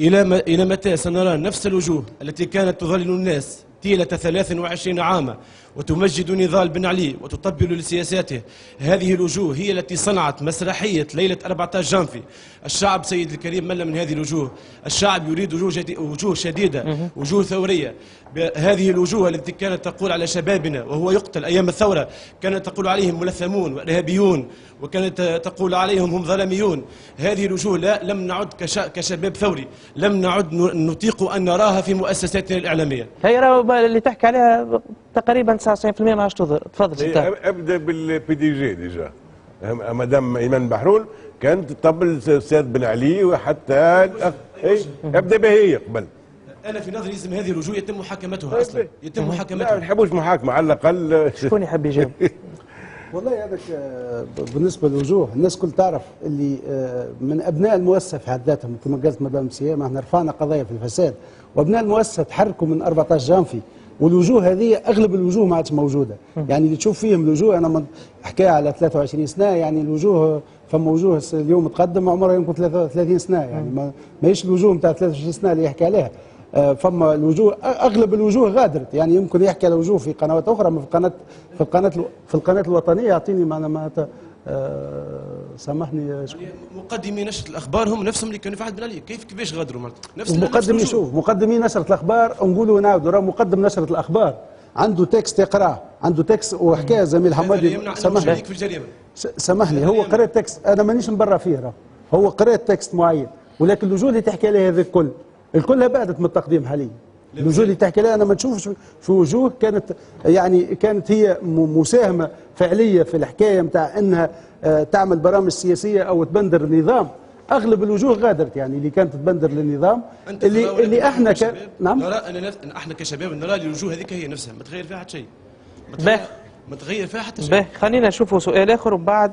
إلى متى سنرى نفس الوجوه التي كانت تظلل الناس طيلة 23 عاما وتمجد نضال بن علي وتطبل لسياساته؟ هذه الوجوه هي التي صنعت مسرحية ليلة 14 جانفي. الشعب سيد الكريم مل من هذه الوجوه. الشعب يريد وجوه شديدة، وجوه ثورية. هذه الوجوه التي كانت تقول على شبابنا وهو يقتل أيام الثورة، كانت تقول عليهم ملثمون وإرهابيون، وكانت تقول عليهم هم ظلميون. هذه الوجوه لم نعد كشباب ثوري، لم نعد نطيق أن نراها في مؤسساتنا الإعلامية. هي اللي تحكي عليها تقريبا 99% ما عادش تظهر. تفضل. ابدا بالبي دي جي ديجا. مدام ايمان بحرول كانت تطبل سيد بن علي وحتى ابدا بها هي قبل. انا في نظري لازم هذه الوجوه يتم محاكمتها اصلا، يتم محاكمتها. لا ما نحبوش محاكمه على الاقل. شكون يحب يجاوب؟ والله هذاك بالنسبه للوجوه الناس كل تعرف اللي من ابناء المؤسسه في حد ذاتهم كما قالت مدام سيام احنا رفعنا قضايا في الفساد وابناء المؤسسه تحركوا من 14 جانفي، والوجوه هذه اغلب الوجوه ما عادش موجوده. يعني اللي تشوف فيهم الوجوه انا حكايه على 23 سنه، يعني الوجوه فما وجوه اليوم تقدم عمرها يمكن 33 سنه، يعني ماهيش الوجوه نتاع 23 سنه اللي يحكي عليها. فما الوجوه اغلب الوجوه غادرت، يعني يمكن يحكي على وجوه في قنوات اخرى، في القناه الوطنيه. يعطيني ما سامحني مقدمي نشره الاخبار هم نفسهم اللي كانوا في عهد بن علي، كيفاش غادروا نفس مقدمي. شوف مقدمي نشره الاخبار نقولوا ونعاودوا، راه مقدم نشره الاخبار عنده تكست يقراه، عنده تكست وحكايه زميل حمادي. سامحني هو قرأ تكست، انا مانيش نبرع فيه، راه هو قرأ تكست معين، ولكن اللجوء اللي تحكي عليه هذا الكلها بعدت من التقديم حاليا. الوجوه اللي تحكي لها انا ما نشوفش في وجوه كانت هي مساهمه فعليه في الحكايه نتاع انها تعمل برامج سياسيه او تبندر النظام. اغلب الوجوه غادرت، يعني اللي كانت تبندر للنظام اللي احنا نعم نرى احنا كشباب نرى الوجوه هذيك هي نفسها ما تغير فيها حتى شيء، ما تغير فيها حتى شيء. خلينا نشوفوا سؤال اخر وبعد